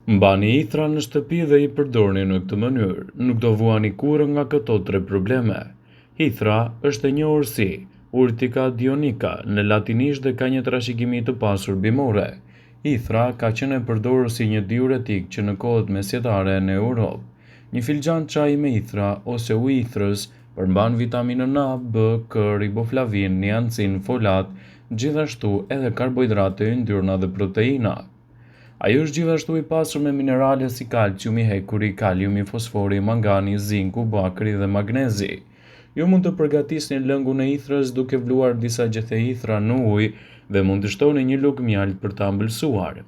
Mbani ithra në shtëpi dhe i përdorni në këtë mënyrë, nuk do vuani kurrë nga këto 3 probleme. Ithra është e njohur si Urtica dionica në latinisht dhe ka një trashëgimi të pasur bimore. Ithra ka qenë e përdorur si një diuretik që në kohët mesjetare në Europë. Një filxhan çaji me ithra ose ujë ithrës përmban vitaminën A, B, K, riboflavin, niacin, folat, gjithashtu edhe karbohidrate, yndyrna dhe proteina. Ai është gjithashtu i pasur me minerale si kalciumi, hekuri, kaliumi, fosfori, mangani, zinku, bakri dhe magnezi. Ju mund të përgatisni lëngun e ithrës duke vluar disa gjethe ithra në ujë dhe mund të shtoni një lugë mjalt për ta ëmbëlsuar.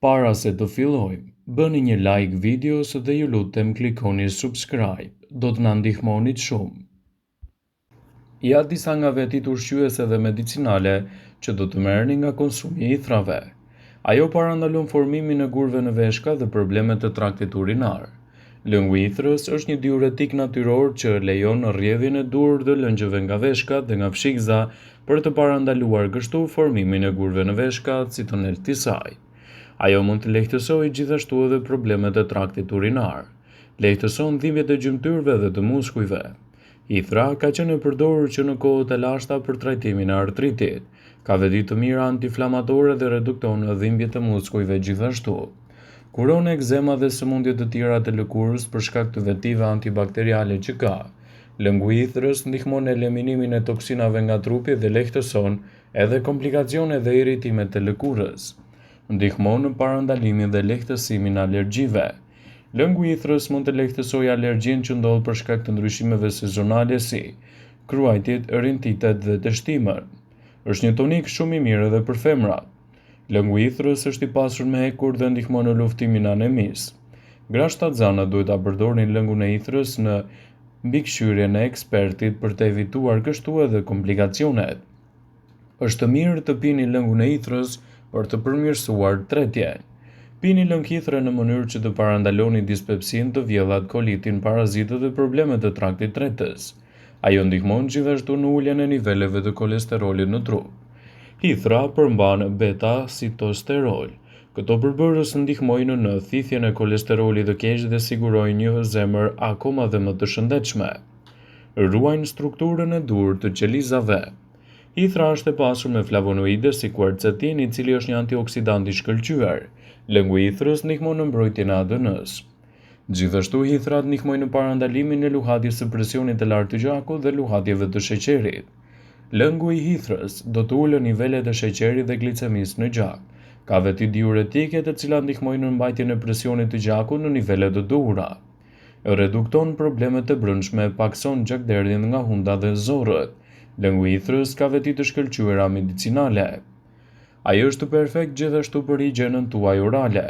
Para se të fillojmë, bëni një like videos dhe ju lutem klikoni subscribe, do të na ndihmonit shumë. Ja disa nga vetit ushqyese dhe medicinale që do të merrni nga konsumi i ithrave. Ajo parandalon formimin e gurëve në veshka dhe problemet të traktit urinar. Lëngu i ithrës është një diuretik natyror që lejon rrjedhjen e dur të lëngjeve nga veshkat dhe nga fshikza për të parandaluar kështu formimin e gurëve në veshka, si tonelt i saj. Ajo mund të lehtësojë gjithashtu edhe problemet e traktit urinar. Lehtëson dhimbjet e gjymtyrëve dhe të muskujve. Ithra ka qenë e përdorur që në kohët e lashta për trajtimin e artritit. Ka veti të mira antiinflamatore dhe redukton dhimbjet e muskujve gjithashtu. Kuron ekzema dhe sëmundje të tjera të lëkurës për shkak të vetive antibakteriale që ka. Lëngu i ithrës ndihmon në eliminimin e toksinave nga trupi dhe lehtëson edhe komplikacione dhe irritime të lëkurës. Ndihmon në parandalimin dhe lehtësimin e alergjive. Lëngu i ithrës mund të lehtësojë alergjinë që ndodh për shkak të ndryshimeve sezonale si kruajtit, rintitet dhe dështimën. Është një tonik shumë i mirë edhe për femrat. Lëngu i ithrës është i pasur me hekur dhe ndihmon në luftimin e anemisë. Gra shtatzana duhet ta përdorin lëngun e ithrës në mbikëqyrjen e ekspertit për të evituar kështu edhe komplikacionet. Është mirë të pini lëngun e ithrës për të përmirësuar tretjen. Pini lëng ithre në mënyrë që të parandaloni dispepsin, të vjellat, kolitin, parazitët dhe problemet të traktit tretës. Ajo ndihmon gjithashtu në uljen e niveleve të kolesterolit në trup. Ithra përmban beta-sitosterol. Këto përbërës ndihmojnë në thithjen e kolesterolit të keq dhe sigurojnë një zemër akoma dhe më të shëndetshme. Ruajnë strukturën e dur të qelizave. Ithra është e pasur me flavonoide si quercetin, i cili është një antioksidant i shkëlqyer. Lëngu i ithrës ndihmon në mbrojtjen e ADN-s. Gjithashtu ithrat ndihmojnë në parandalimin e luhatjes së presionit të lartë të gjakut dhe luhatjeve të sheqerit. Lëngu i ithrës do të ulë nivelet e sheqerit dhe glicemisë në gjak. Ka veti diuretike të cilat ndihmojnë në mbajtjen e presionit të gjakut në nivele të duhura. Redukton problemet e brendshme, pakson gjakderdhjen nga hunda dhe zorrët. Lëngu i ithrës ka veti të shkëlqyera medicinale. Ai është perfekt gjithashtu për higjienën tuaj orale.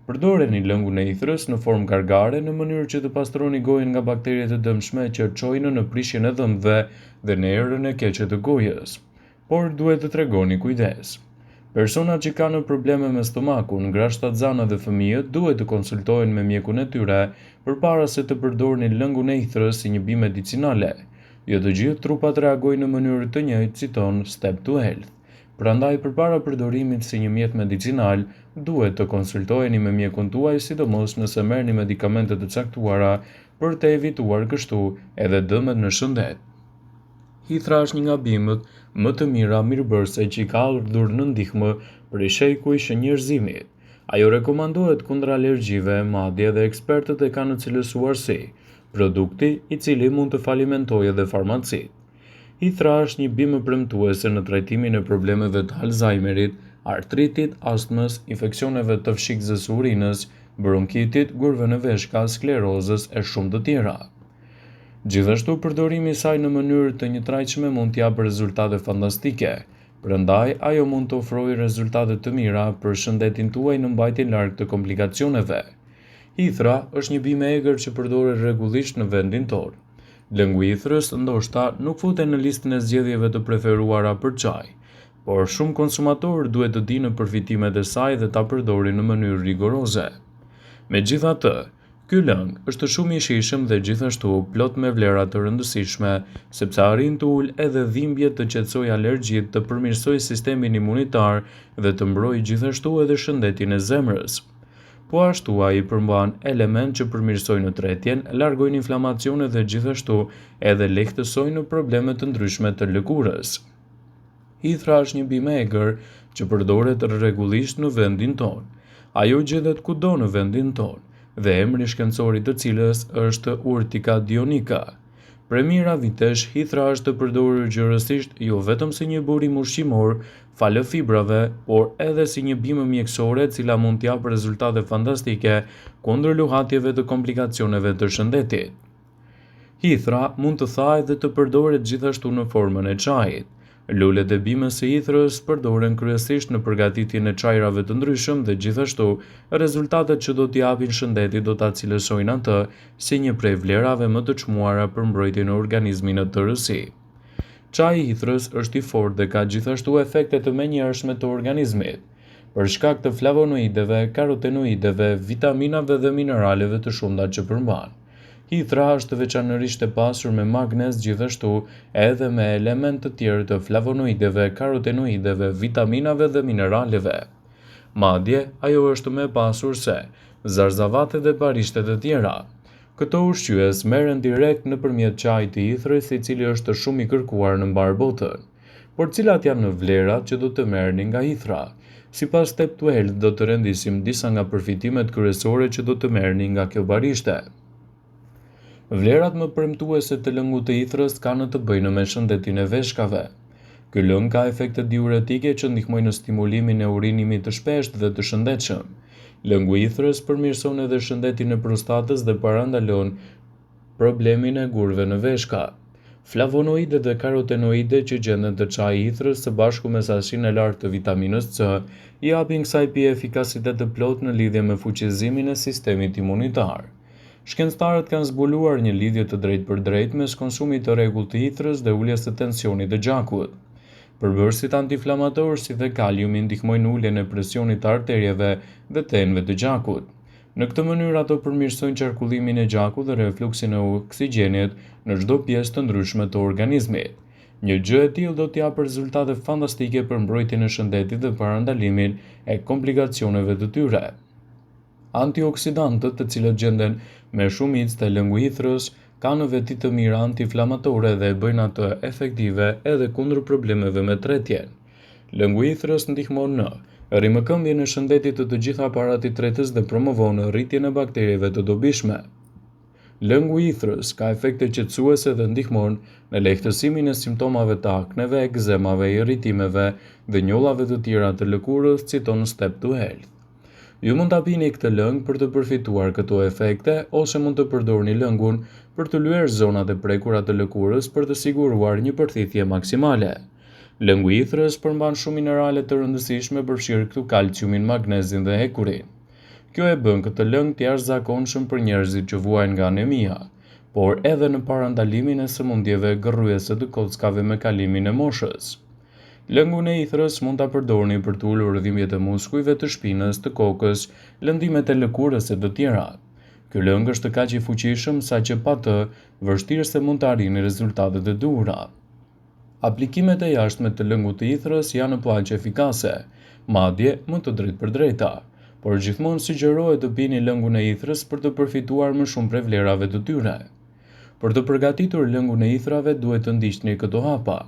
Përdoreni lëngun e ithrës në formë gargare në mënyrë që të pastroni gojën nga bakteriet e dëmshme që çojnë në prishjen e dhëmbëve dhe në erën e keqe të gojës. Por duhet të tregoni kujdes. Personat që kanë probleme me stomakun, gra shtatzana dhe fëmijët duhet të konsultojnë me mjekun e tyre përpara se të përdorni lëngun e ithrës si një bimë medicinale. Jo të gjithë trupat reagojnë në mënyrë të njëjtë, citon Step to Health. Prandaj përpara përdorimit si një mjet medicinal, duhet të konsultoheni me mjekun tuaj, sidomos nëse merrni medikamente të caktuara për të evituar kështu edhe dëmet në shëndet. Ithra është një nga bimët më të mira mirëbërëse që i ka ardhur në ndihmë prej shekuj i njerëzimit. Ajo rekomandohet kundër alergjive, madje edhe ekspertët e kanë cilësuar si produkti i cili mund të falimentojë edhe farmacit. Ithra është një bimë premtuese në trajtimin e problemeve të Alzheimerit, artritit, astmës, infeksioneve të fshikëzës urinës, bronkitit, gurëve në veshka, sklerozës e shumë të tjera. Gjithashtu përdorimi i saj në mënyrë të njëtrajtshme mund të japë rezultate fantastike. Prandaj ajo mund të ofrojë rezultate të mira për shëndetin tuaj në mbajtjen larg të komplikacioneve. Ithra është një bimë e egër që përdoret rregullisht në vendin tonë. Lëngu i ithrës ndoshta nuk futen në listën e zgjedhjeve të preferuara për çaj, por shumë konsumatorë duhet të dinë përfitimet e saj dhe ta përdorin në mënyrë rigoroze. Megjithatë, ky lëng është shumë i shijshëm dhe gjithashtu plot me vlera të rëndësishme, sepse arrin të ulë edhe dhimbjet, të qetësojë alergjitë, të përmirësojë sistemin imunitar dhe të mbrojë gjithashtu edhe shëndetin e zemrës. po ashtu ai përmban element që përmirësojnë tretjen, largojnë inflamacione dhe gjithashtu edhe lehtësojnë probleme të ndryshme të lëkurës. Hithra është një bimë e egër që përdoret rregullisht në vendin tonë. Ajo gjedhet kudo në vendin tonë dhe emri shkencor i të cilës është Urtica dionica. Prej mijëra vitesh, hithra është përdorur gjërësisht jo vetëm si një burim ushqimor, falë fibrave, por edhe si një bimë mjekësore e cila mund t'jap rezultate fantastike kundër luhatjeve të komplikacioneve të shëndetit. Hithra mund të thahet dhe të përdoret gjithashtu në formën e çajit. Lulet e bimës së hithrës përdoren kryesisht në përgatitjen e çajrave të ndryshëm dhe gjithashtu rezultatet që do t'i japin shëndetit do ta cilësojnë atë si një prej vlerave më të çmuara për mbrojtjen e organizmit në tërësi. Çaji i hithrës është i fortë dhe ka gjithashtu efekte të menjëhershme të organizmit, për shkak të flavonoideve, karotenoideve, vitaminave dhe mineraleve të shumta që përmban. Hithra është veçanërisht e pasur me magnez, gjithashtu edhe me elementë të tjerë të flavonoideve, karotenoideve, vitaminave dhe mineraleve. Madje, ajo është më e pasur se zarzavatet dhe barishtet e tjera. Këto ushqyes merren direkt nëpërmjet çajit të hithrës, i cili është shumë i kërkuar në mbar botën. Por cilat janë vlerat që do të merrni nga hithra? Sipas Step to Health do të rendisim disa nga përfitimet kryesore që do të merrni nga kjo barishte. Vlerat më premtuese të lëngut të hithrës kanë të bëjnë me shëndetin e veshkave. Ky lëng ka efekte diuretike që ndihmojnë në stimulimin e urinimit të shpeshtë dhe të shëndetshëm. Lëngu i hithrës përmirëson edhe shëndetin e prostatës dhe parandalon problemin e gurëve në veshka. Flavonoidet dhe karotenoidet që gjenden te çaji i hithrës së bashku me sasinë e lartë të vitaminës C i japin kësaj pije efikasitet të plotë në lidhje me fuqizimin e sistemit imunitar. Shkencëtarët kanë zbuluar një lidhje të drejtpërdrejtë mes konsumit të rregullt të hithrës dhe uljes së tensionit të gjakut. Përbërësit antiinflamator si dhe kaliumi ndihmojnë uljen e presionit të arterieve dhe të enëve të gjakut. Në këtë mënyrë ato përmirësojnë qarkullimin e gjakut dhe refluksin e oksigjenit në çdo pjesë të ndryshme të organizmit. Një gjë e tillë do t'japë rezultate fantastike për mbrojtjen e shëndetit dhe parandalimin e komplikacioneve të tyre. Antioksidantët, të cilët gjenden me shumicë të lëngu i hithrës, kanë veti të mira antiinflamatore dhe e bëjnë atë efektive edhe kundër problemeve me tretjen. Lëngu i hithrës ndihmon në rrimëkëmbjen e shëndetit të gjitha aparatit tretës dhe promovon rritjen e bakterieve të dobishme. Lëngu i hithrës ka efekte qetësuese dhe ndihmon në lehtësimin e simptomave të akneve, ekzemave, irritimeve dhe njollave të tjera të lëkurës, citon Step to Health. Ju mund ta pini këtë lëng për të përfituar këto efekte ose mund të përdorni lëngun për të lyer zonat e prekura të lëkurës për të siguruar një përthithje maksimale. Lëngu i hithrës përmban shumë minerale të rëndësishme, përfshirë këtu kalciumin, magnezin dhe hekurin. Kjo e bën këtë lëng të jashtëzakonshëm për njerëzit që vuajnë nga anemia, por edhe në parandalimin e sëmundjeve gërryese të kockave me kalimin e moshës. Lëngun e hithrës mund ta përdorni për të ulur dhimbjet e muskujve të shpinës, të kokës, lëndimet e lëkurës e të tjera. Ky lëng është kaq i fuqishëm sa që pa të vështirë se mund të arrini rezultatet e duhura. Aplikimet e jashtme të lëngut të hithrës janë po aq efikase, madje më të drejtpërdrejta, por gjithmonë sugjerohet të pini lëngun e hithrës për të përfituar më shumë prej vlerave të tyre. Për të përgatitur lëngun e hithrave duhet të ndiqni këto hapa.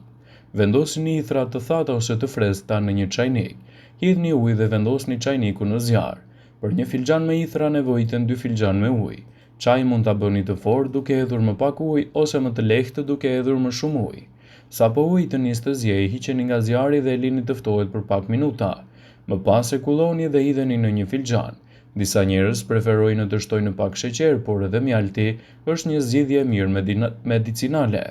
Vendosni hithra të thata ose të freskëta në një çajnik. Hidhni ujë dhe vendosni çajnikun në zjarr. Për një filxhan me hithra nevojiten 2 filxhan me ujë. Çaji mund ta bëni të fortë duke hedhur më pak ujë ose më të lehtë duke hedhur më shumë ujë. Sapo uji të nisë të ziejë, hiqeni nga zjarri dhe e lini të ftohet për pak minuta. Më pas e kulloni dhe hidheni në një filxhan. Disa njerëz preferojnë të shtojnë pak sheqer, por edhe mjalti është një zgjidhje e mirë medicinale,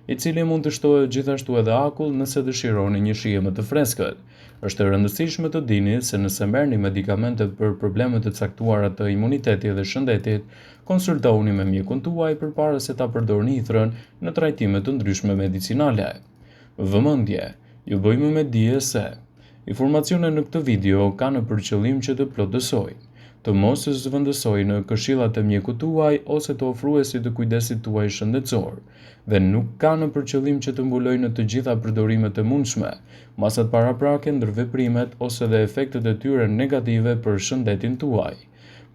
i cili mund të shtohet gjithashtu edhe akull nëse dëshironi një shije më të freskët. Është e rëndësishme të dini se nëse merrni medikamente për probleme të caktuara të imunitetit dhe shëndetit, konsultohuni me mjekun tuaj përpara se ta përdorni hithrën në trajtime të ndryshme medicinale. Vëmendje, ju bëjmë me dije se informacionet në këtë video kanë për qëllim që të plotësojnë, të mos zëvendësojnë këshillat e mjekut tuaj ose të ofruesit të kujdesit tuaj shëndetësor, dhe nuk kanë për qëllim që të mbulojnë të gjitha përdorimet e mundshme, masat paraprake, ndërveprimet ose dhe efektet e tyre negative për shëndetin tuaj.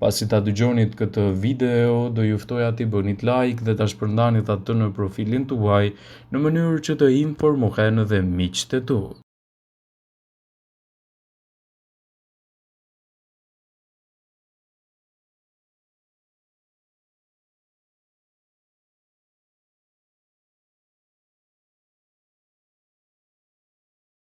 Pasi ta dëgjonit këtë video, do ju ftoja t'i bënit like dhe ta shpërndanit atë në profilin tuaj në mënyrë që të informohen edhe miqtë e tu.